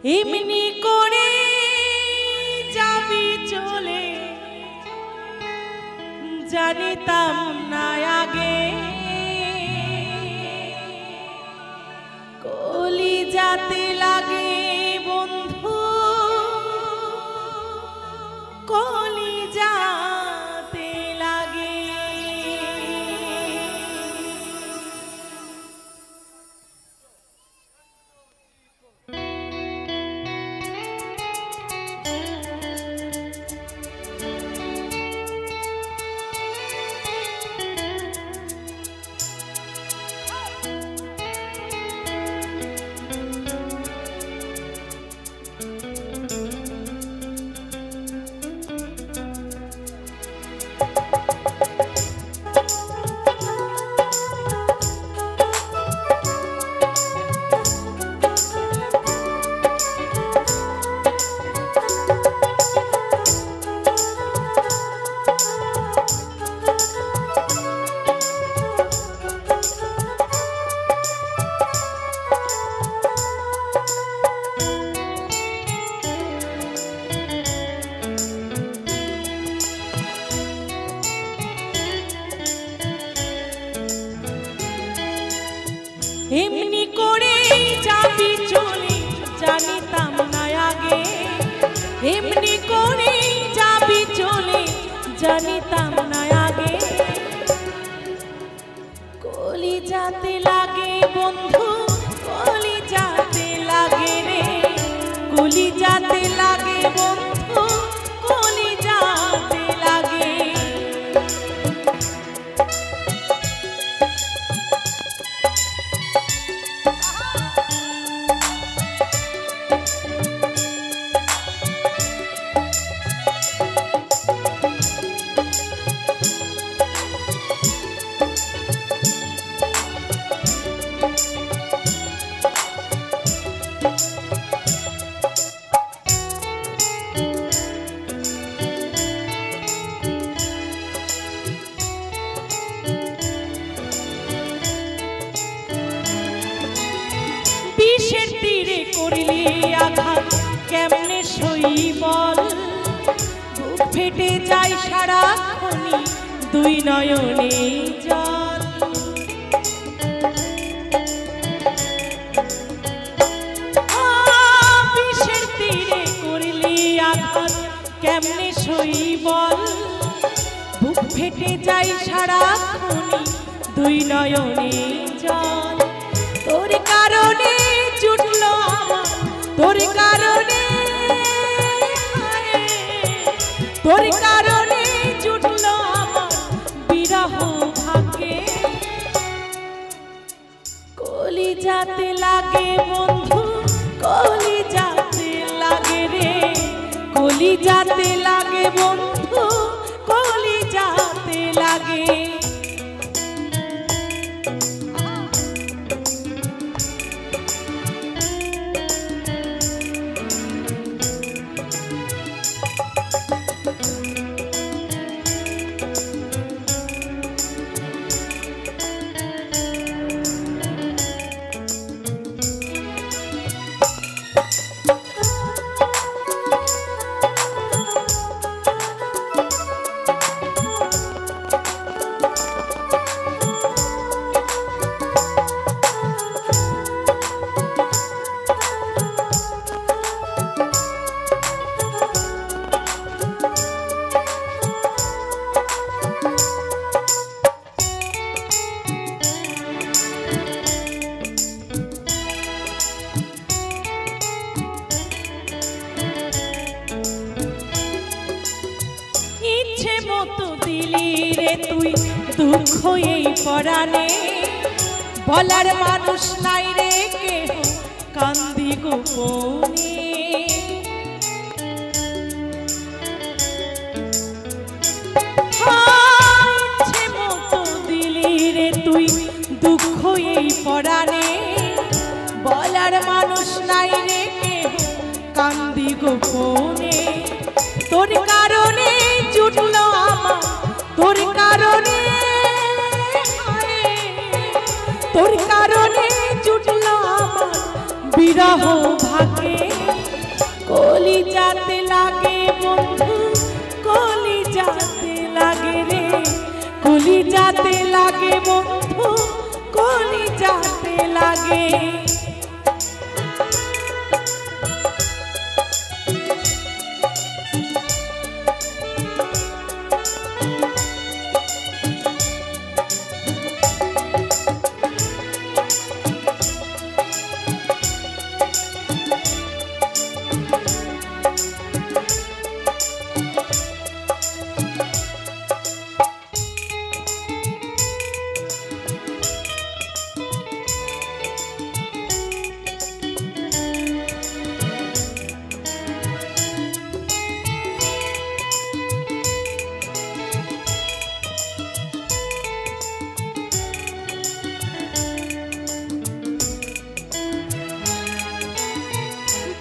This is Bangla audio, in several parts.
এমনি করে যাবি চলে জানিতাম না আগে কলি যাতে লাগে বন্ধু কলি যাতে লাগে এমনি করে যাবি চলে জানিতাম না আগে এমনি করে যাবি চলে জানিতাম না আগে কলি যাতে লাগে বন্ধু কলি যাতে লাগে রে কলি যাতে লাগে বন্ধু কলি যাতে লাগে বিষের তীরে করিলি আঘাত কেমনে সই বল বুক ফেটে যায় সারাক্ষণি দুই নয়নে জল বিষের তীরে করিলি আঘাত কেমনে সই বল বুক ফেটে যায় সারাক্ষণি দুই নয়নে জল তোর কারণে জুটলো আমার তোর কারণে জুটলো আমার বিরহ ভাগ্যে কলি যাতে লাগে বন্ধু কলি যাতে লাগে রে কলি যাতে লাগে বন্ধু কলি যাতে লাগে মতো দিলি রে তুই দুঃখ এই পরাণে বলার মানুষ নাই রে কেহ কান্দি গোপনে ইচ্ছে মতো দিলি রে তুই দুঃখ এই পরাণে বলার মানুষ নাই রে কেহ কান্দি গোপনে তোর কারণে জুটলো আমার তোর কারণে জুটলো আমার বিরহ ভাগে কলিজাতে লাগে বন্ধু, কলিজাতে লাগে রে, কলিজাতে লাগে বন্ধু, কলিজাতে লাগে।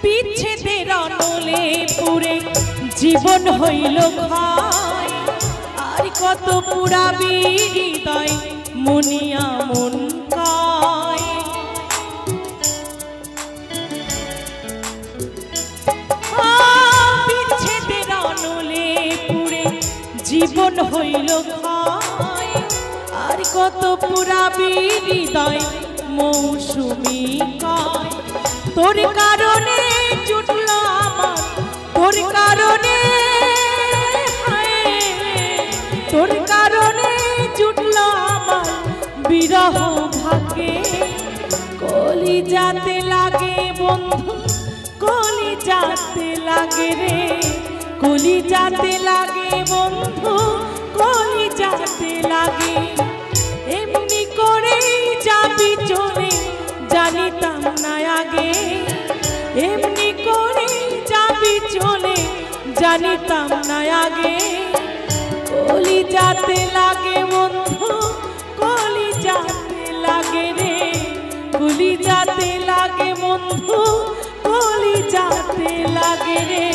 বিচ্ছেদের অনলে পুরে জীবন হইল ক্ষয়, আর কত পুরাবি হৃদয় মনিয়া মন কয়। বিচ্ছেদের অনলে পুরে জীবন হইল ক্ষয়, আর কত পুরাবি হৃদয় মৌসুমী কয়। তোর কারণে জুটল আমার, তোর কারণে, তোর কারণে জুটল আমার বিরহ ভাগ্যে। কলিজাতে লাগে বন্ধু, কলিজাতে লাগে রে, কলিজাতে লাগে বন্ধু, কলিজাতে লাগে। এমনি করে যাবি চলে জানিতাম না আগে, এমনি করে যাবি চলে জানিতাম না আগে। কলিজাতে লাগে বন্ধু, কলিজাতে লাগে রে, কলিজাতে লাগে বন্ধু, কলিজাতে লাগে রে,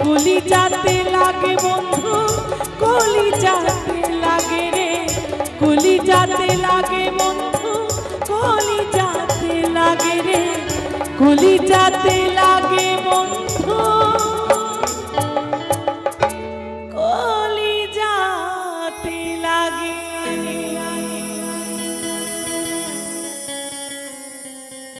কলিজাতে লাগে বন্ধু, কলিজাতে লাগে রে, কলিজাতে লাগে বন্ধু, কলিজাতে লাগে রে, কলিজাতে লাগে বন্ধু।